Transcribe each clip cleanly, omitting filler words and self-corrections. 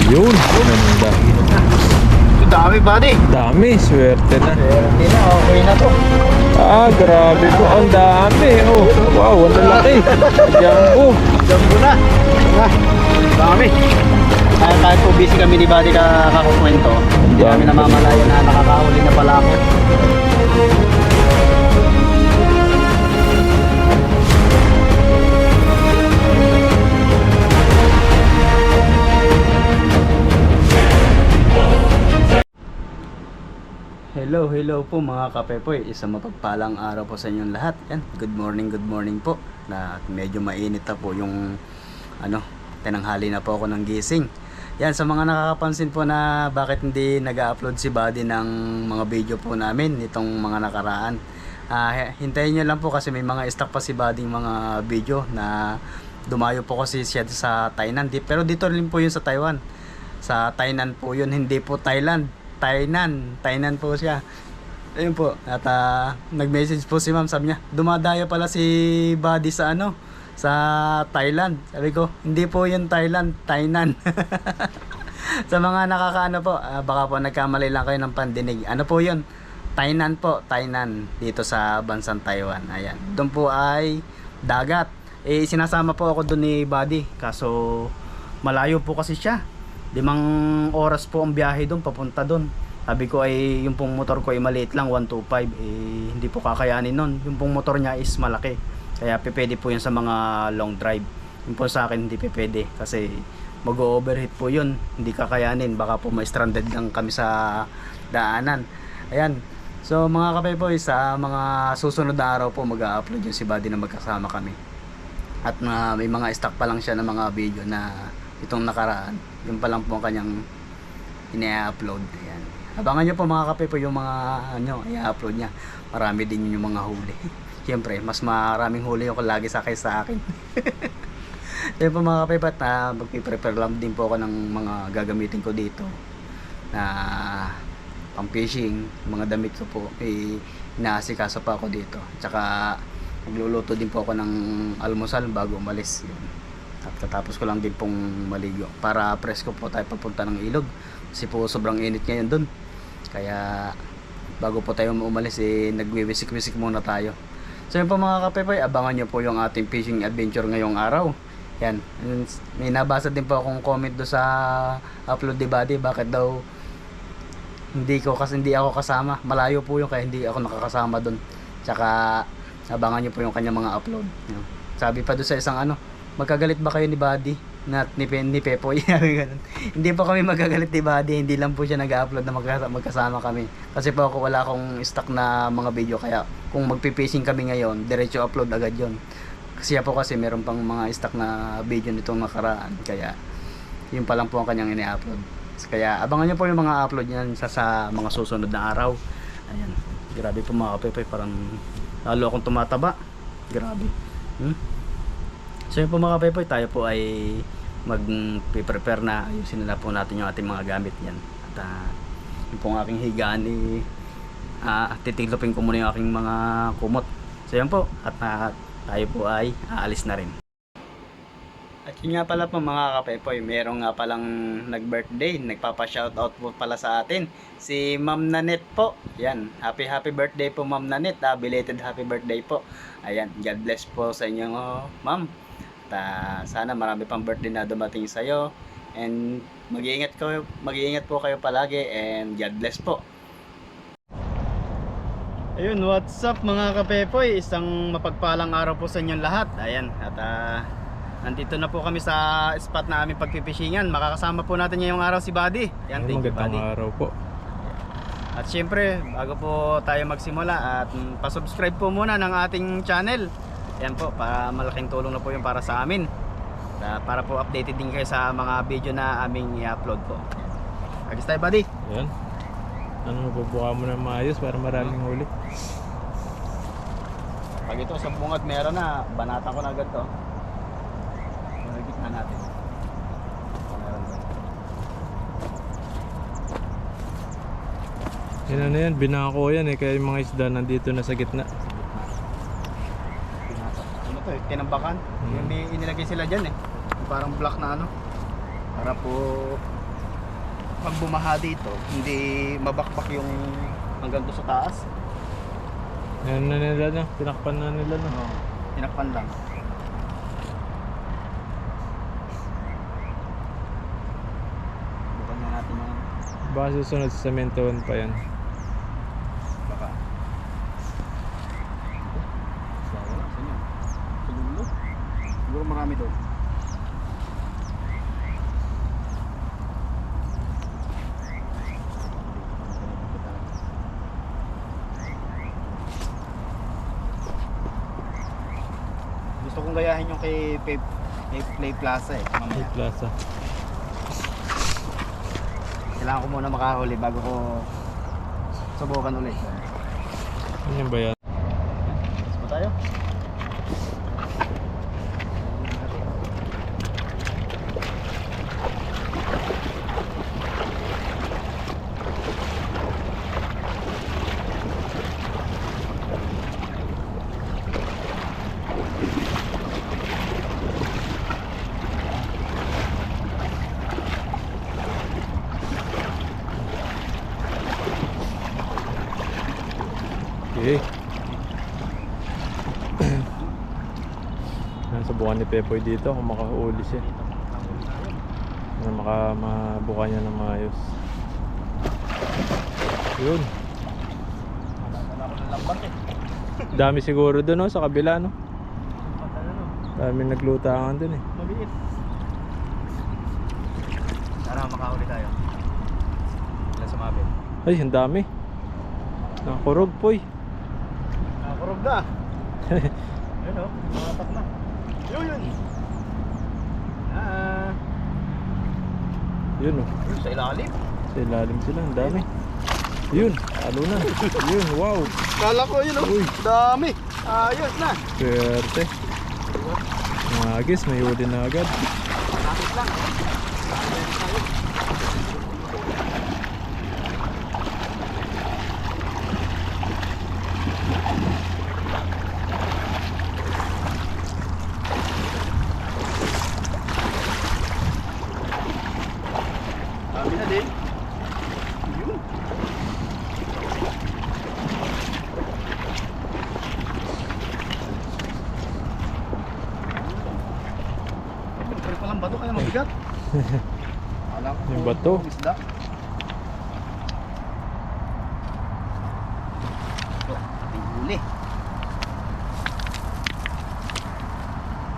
Yun, ganda. Ito dami buddy. Dami, swerte na. Hindi na, okay na to. Ah, grabe po, ang dami. Oh, wow, ang laki. Jumbo. Jumbo na. Dami. Kahit po busy kami ni buddy kakakukwento. Hindi namin namamalayan na nakakahuli na pala ako. Hello po mga kapepoy. Isang mapagpalang araw po sa inyong lahat. Yan, good morning po. Na medyo mainit na po yung tinanghali na po ako ng gising. Yan, sa mga nakakapansin po na bakit hindi nag-upload si Buddy ng mga video po namin nitong mga nakaraan. Hintayin nyo lang po kasi may mga stock pa si Buddy mga video na dumayo po kasi siya sa Tainan. Pero dito rin po yun sa Taiwan. Sa Tainan po yun, hindi po Thailand. Tainan po siya. Ayun po. At nag-message po si ma'am, sabi niya, dumadayo pala si Buddy sa sa Thailand. Sabi ko, hindi po yun Thailand, Tainan. Sa mga nakakaano po, baka po nagkamali lang kayo ng pandinig. Ano po yun? Tainan po, Tainan dito sa bansang Taiwan. Ayan. Doon po ay dagat. Sinasama po ako doon ni Buddy. Kaso malayo po kasi siya. 5 oras po ang biyahe doon papunta doon. Sabi ko ay yung pong motor ko ay maliit lang 125, hindi po kakayanin nun. Yung pong motor niya is malaki. Kaya pwede po yun sa mga long drive. Yung po sa akin hindi pwede kasi mag-overheat po yun. Hindi kakayanin, baka po ma-stranded lang kami sa daanan. Ayan. So mga kapepoy, sa mga susunod na araw po mag-a-upload yung si Buddy na magkasama kami. At may mga stock pa lang siya ng mga video na itong nakaraan, yung pa lang po ang kanyang ina-upload. Ayan. Abangan nyo po mga kape po yung mga i-upload niya. Marami din yung mga huli. Siyempre, mas maraming huli yung lagi sa akin. Ayan po mga kape, at magpiprepare lang din po ako ng mga gagamitin ko dito na pang fishing. Mga damit ko po, inaasikaso pa ako dito. Tsaka magluluto din po ako ng almusal bago umalis. Yun. At katapos ko lang din pong maligo para presko po tayo papunta ng ilog kasi po sobrang init ngayon dun. Kaya bago po tayo umalis nagwiwisik-wisik muna tayo. So yun po mga kapepoy, abangan nyo po yung ating fishing adventure ngayong araw. Yan, may nabasa din po akong comment do sa upload ni Buddy, bakit daw hindi ako kasama. Malayo po yun kaya hindi ako nakakasama dun. Tsaka abangan nyo po yung kanyang mga upload. Sabi pa do sa isang magkagalit ba kayo ni Buddy ni Pepoy? Hindi po kami magkagalit ni Buddy, hindi lang po siya nag-upload na magkasama kami kasi po ako wala akong stock na mga video, kaya kung magpipishing kami ngayon diretso upload agad yon. Kasi po kasi meron pang mga stock na video nitong nakaraan, kaya yun pa lang po ang kanyang ini-upload. Kaya abangan nyo po yung mga upload niyan sa mga susunod na araw. Ayan, grabe po mga Pepoy, parang lalo akong tumataba, grabe. So yun po mga kapepoy, tayo po ay mag-prepare na. Ayusin na po natin yung ating mga gamit yan. At yung pong aking higaan titiklopin ko muna yung aking mga kumot. So yun po, at tayo po ay aalis na rin. At yun nga pala po mga kapepoy, merong nga palang nag-birthday, nagpapa-shoutout po pala sa atin, si Ma'am Nanette po. Yan, happy birthday po Ma'am Nanette, belated happy birthday po. Ayan, God bless po sa inyo ma'am. Sana marami pang birthday na dumating sa iyo, and mag-iingat po kayo palagi, and God bless po. Ayun, what's up mga kapepoy, isang mapagpalang araw po sa inyong lahat. Ayan, at nandito na po kami sa spot na aming pagpipishinghan. Makakasama po natin ngayong araw si Buddy. Ayan, thank you Buddy. Magandang araw po. At syempre, bago po tayo magsimula, at pa-subscribe po muna ng ating channel. Yan po, para malaking tulong na po yung para sa amin. Para po updated din kayo sa mga video na aming i-upload po. Agis tayo Buddy. Yan. Mabubuka mo na maayos para maraming huli. Pag ito, 10 at meron na, banatan ko na agad to. Nagigit na natin. Meron ba? Yan yan, binako yan kaya yung mga isda nandito na sa gitna. Tinambakan. May inilagay sila dyan yung parang block na para po pag bumaha dito, hindi mabakbak yung hanggang doon sa taas. Yan na nila no, tinakpan na nila no. Oo, tinakpan lang. Bukan na natin yung Baka susunod sa sementohan pa yan. baka. Wala, saan yun? Sa dulo? Siguro marami doon. Gusto kong gayahin yung kay Play Plaza eh, May mamaya. plaza. Kailangan ko muna makahuli bago ko subukan ulit. Ano ba yan? Let's go tayo. Okay. Nasubukan ni Pepoy dito kung makahuli siya. Na mabuka niya ng maayos. Yun. Wala ko ng lambat eh. Dami siguro doon no, sa kabila no. Dami naglutangan doon eh. Maliit. Sana makahuli tayo. Sila sumabit. Ay, ang dami. Nakakurog poy. Nakakurog na. Yun o, makatak na. Yun. Yun oh. Yun sa ilalim. Sa ilalim sila, ang dami. Yun, talo na. Yun, wow. Kala ko yun o. Uy. Dami. Ayos na. Swerte. Mga agis, may huli na agad. Nakit lang. Dami na din. Yun. Pero palang bato kaya mabigat. Alam ko Yung bato. isda. Ito, ating huli.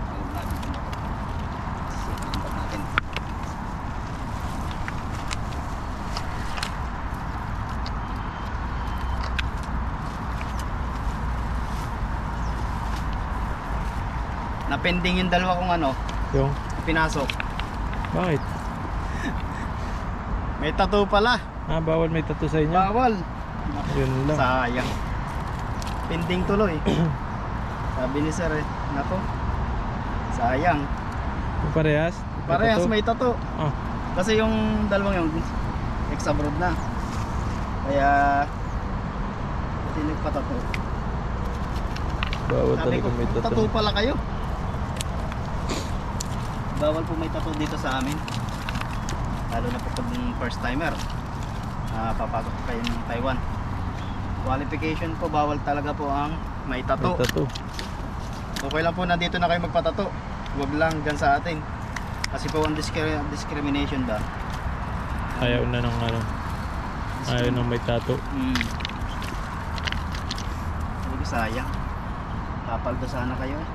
Alam natin kung bakit. Simulan natin. Napending yung dalawa kong ano, Yung, pinasok. bakit? May tattoo pala. Bawal may tattoo sa inyo? Bawal. Yun lang. Sayang. Pending tuloy. Sabi ni sir eh, nako. Sayang. Yung parehas? Parehas tattoo? may tattoo. Ah, Kasi yung dalawang yung ex-abroad na. Kaya hindi nagpa-tattoo. bawal Sabi talaga ko, may tattoo. tattoo pala kayo. Bawal po may tattoo dito sa amin. Lalo na po pag first timer. Papasok po kayo ng Taiwan. Qualification po, bawal talaga po ang may May tattoo. tattoo. Okay lang po nandito na kayo magpatato. Huwag lang dyan sa atin. Kasi po ang discrimination ba? Ayaw na ng ano. Ayaw nang may tattoo. Sabi ko sayang. Kapaldo sana kayo eh.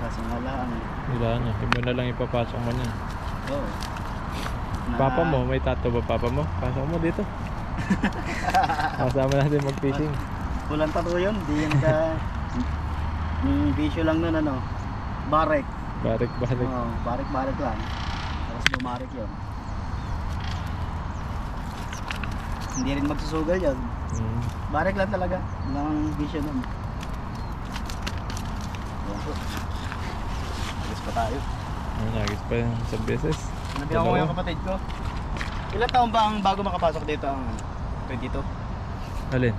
Kasi wala ano. Wala na. Iba na lang ipapasok mo niyan. Oo. Papa mo, may tattoo ba papa mo? Pasok mo dito. Kasama natin mag-fishing. Walang tattoo yun. Di yan ka. Yung bisyo lang nun ano. Barek. Barik-barik. Oo, barik-barik lang. Tapos bumarik yun. Hindi rin magsusugal yun. Barik lang talaga. Walang bisyo nun. Yan po. Alis pa tayo. Nagis pa yung isang beses. Nabihan ko yung kapatid ko. Ilan taon ba ang bago makapasok dito ang 22? Alin?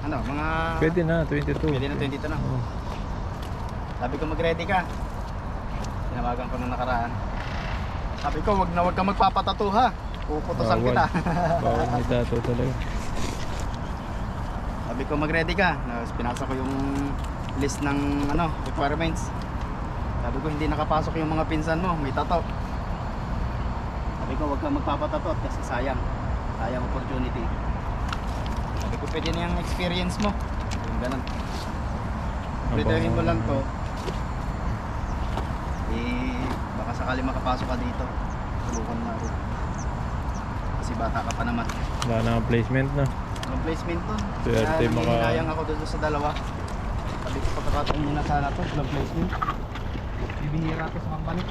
Ano, mga... Pwede na, 22. Pwede na 22 na. Oo. Sabi ko mag-ready ka. Tinawagan ko na nakaraan. Sabi ko, wag ka magpapatato ha. Puputusan Bawal. kita. Bawal ni tato talaga. Sabi ko, mag-ready ka. Tapos pinasa ko yung list ng requirements. Sabi ko, hindi nakapasok yung mga pinsan mo, may tato. Sabi ko, wag kang magpapatato kasi sayang opportunity. Sabi ko, pwede na yung experience mo. Yung ganun. Pwedeng mo lang to. Baka sakali makapasok ka dito. Tulungan na rin. Kasi bata ka pa naman. Wala na ang placement na. Ang placement to. Swerte Kaya maka- nangihinayang ako doon sa dalawa. Sabi ko, pagkakataon muna sana to. Walang placement. Bibihira ko sa company.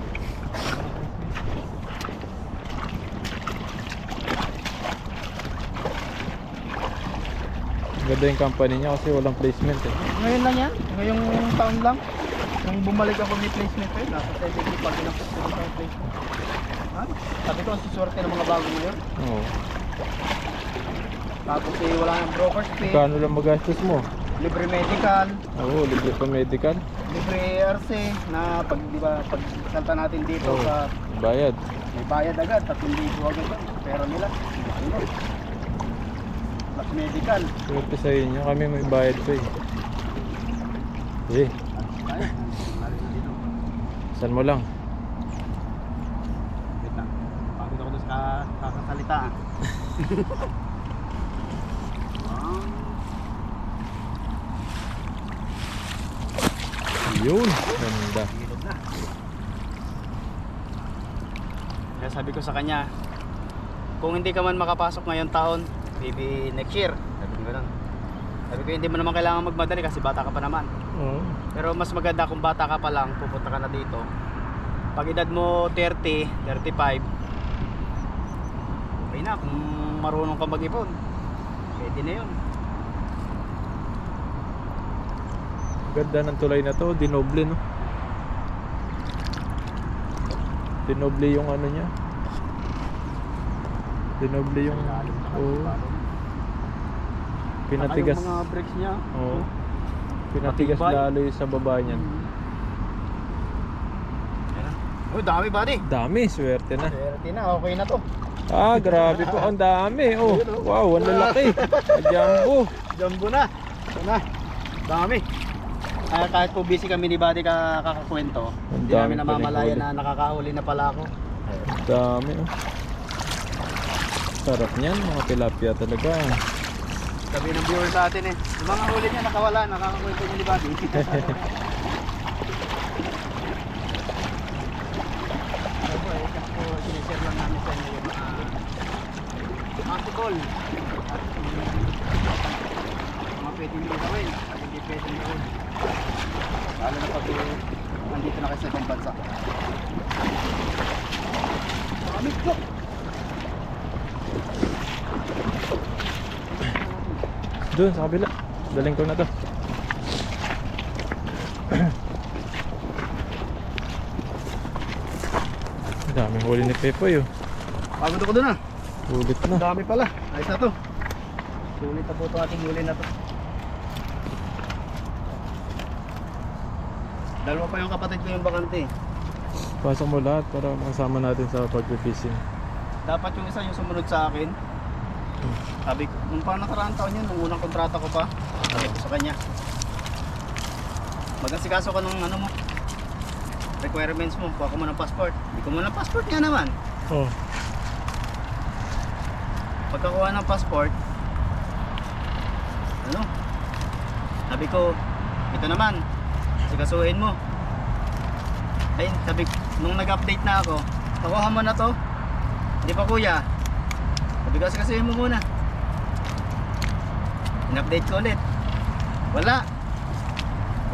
Ganda yung company niya kasi walang placement eh. Ngayon lang yan. Ngayong taon lang. Nung bumalik ako may placement ko yun. Nasa 70 pag inapos ko sa placement. Ha? Sabi ko, ang suswerte ng mga bago ngayon. Oo. Tapos wala nang broker's fee. Kano lang magastos mo? Libre medical. Oo, libre pa medical. Libre RC na pag di ba pag salta natin dito Oo. sa Bayad. may bayad agad 3,000 agad lang pera nila. Ano? Plus medical. Swerte sa inyo. Kami may bayad pa eh. Eh, Ay, lari na dito. saan mo lang? Wait lang. Pagod ako doon sa kakasalita. Yun. Ganda. Ilog na. Kaya sabi ko sa kanya, kung hindi ka man makapasok ngayong taon, maybe next year. Sabi ko ganun. Sabi ko, hindi mo naman kailangan magmadali kasi bata ka pa naman. Oo. Pero mas maganda kung bata ka pa lang, pupunta ka na dito. Pag edad mo 30, 35, okay na kung marunong ka mag-ipon. Pwede na yun. Ganda ng tulay na to. Dinoble no. Dinoble yung ano niya. Dinoble yung... Oo. Pinatigas. Saka yung mga brakes niya. Oo. Pinatigas Matibay. lalo yung sa baba niyan. Oh, dami buddy. Dami, swerte na. Swerte na, okay na to. Ah, grabe po. Ang dami. Oh, wow, ang lalaki. Jumbo. Jumbo na. Ito na. Dami. Kahit po busy kami ni Buddy kakakwento, Ang hindi namin dami pa namamalaya rin na nakakahuli na pala ako. Ang dami. Oh. Sarap niyan, mga tilapia talaga. Sabi ng viewer sa atin yung mga huli niya nakawala, nakakakwento niya ni Buddy. Kasi po, sinishare lang namin sa inyo yung possible at mga pwede nyo gawin at hindi pwede gawin. Lalo na pag nandito na kayo sa ibang bansa. Marami ko! Doon sa kabila. Daling ko na to. Ang daming huli ni Pepoy oh. Pagod ako doon ah. Ulit Ang na. dami pala. Ayos na to. Sulit na po ito ating huli na to. Dalawa pa yung kapatid ko yung bakante. Pasok mo lahat para makasama natin sa pag-fishing. Dapat yung isa yung sumunod sa akin. Sabi ko, nung parang nakaraang taon yun, nung unang kontrata ko pa, sabi ko sa kanya, mag-asikaso ka ng ano mo, requirements mo, kuha ko mo ng passport. Hindi ko mo ng passport nga naman. Oh. Pagkakuha ng passport, ano, sabi ko, ito naman, sigasuhin mo. Ay, sabi, nung nag-update na ako, nakuha mo na to? Hindi pa kuya. Sabi ko, sigasuhin mo muna. In-update ko ulit. Wala.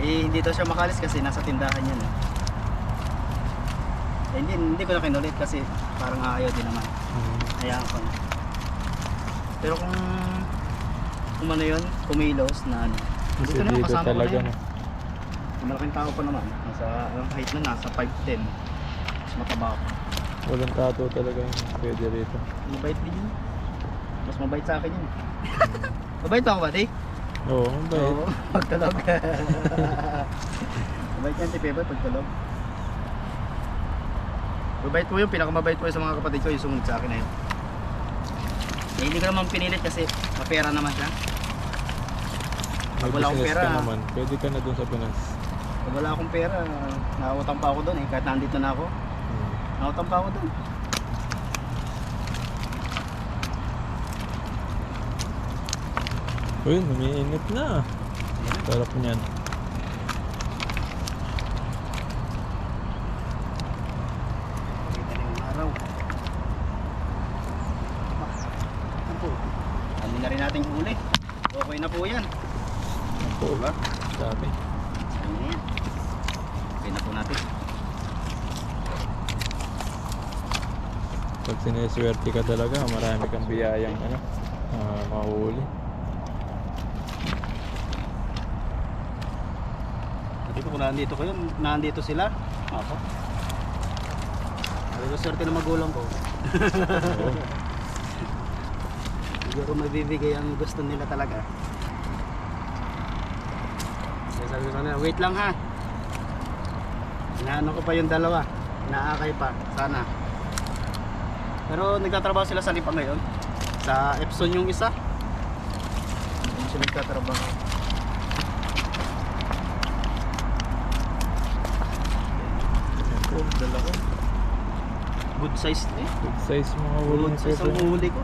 Eh, hindi daw siya makalis kasi nasa tindahan yan. Eh, hindi ko na kinulit kasi parang ayaw din naman. Hayaan ko na. Pero kung ano yun, kumilos na ano. Kasi Dito naman, dito kasama ko na talaga yan. no. Malaking tao pa naman. Nasa, ang height na nasa 5'10". Mas mataba ako. Walang tato talaga yung pwede rito. Mabait din yun. Mas mabait sa akin yun. Mabait ako ba, di? Oo, ang bait. Oo, pagtalog. Mabait yan si Pepe pagtalog. Mabait po yun, pinakamabait po yun sa mga kapatid ko, yung sumunod sa akin na yun. Eh, hindi ko naman pinilit kasi mapera naman siya. May Pag wala akong business pera, ka naman. Pwede ka na dun sa Pinas. pag wala akong pera, nakakutang pa ako doon eh, kahit nandito na ako. Nakakutang pa ako doon. Uy, umiinit na. Sarap niyan. Kita na yung araw. Ano po? Ano na rin nating huli. Okay na po yan. Ako, Diba? sabi. Ano na yan? Okay na po natin. Pag sineswerte ka talaga, marami kang biyayang ano, mahuli. Dito kung nandito ko yun, nandito sila. Ako. Ano swerte ng magulang ko. Oo. Siguro mabibigay ang gusto nila talaga. Kaya sabi ko na, wait lang ha. Inaano ko pa yung dalawa. Inaakay pa, sana. Pero nagtatrabaho sila sa Lipa ngayon. Sa Epson yung isa. Hindi sila nagtatrabaho. Ako, dalawa. Good size eh. Good size mga huli Good ni size ang Pepe. huli ko.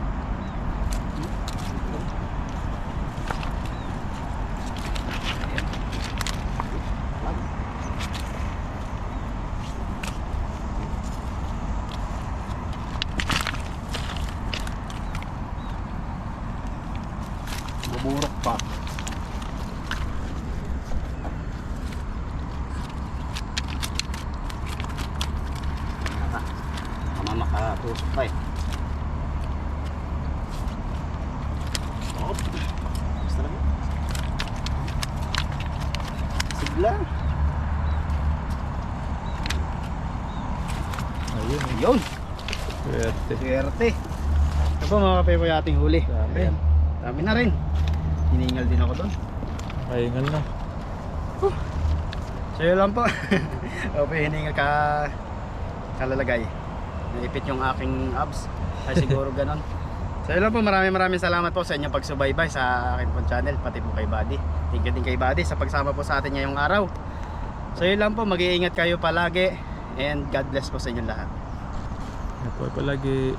Buburok pa. Tama makatusok pa eh. Op. Basta lang. Sigla. Ayun, Yun. swerte. Swerte. Ito po mga kape po yung ating huli. Dami. Ayan. Dami na rin. Hiningal din ako doon. Pahingal na. So yun lang po. Okay, hiningal ka kalalagay. Naipit yung aking abs. Ay siguro ganon. So yun lang po, maraming salamat po sa inyong pagsubaybay sa aking po channel, pati po kay Buddy. Thank you din kay Buddy sa pagsama po sa atin ngayong araw. So yun lang po, mag-iingat kayo palagi and God bless po sa inyong lahat. Ito palagi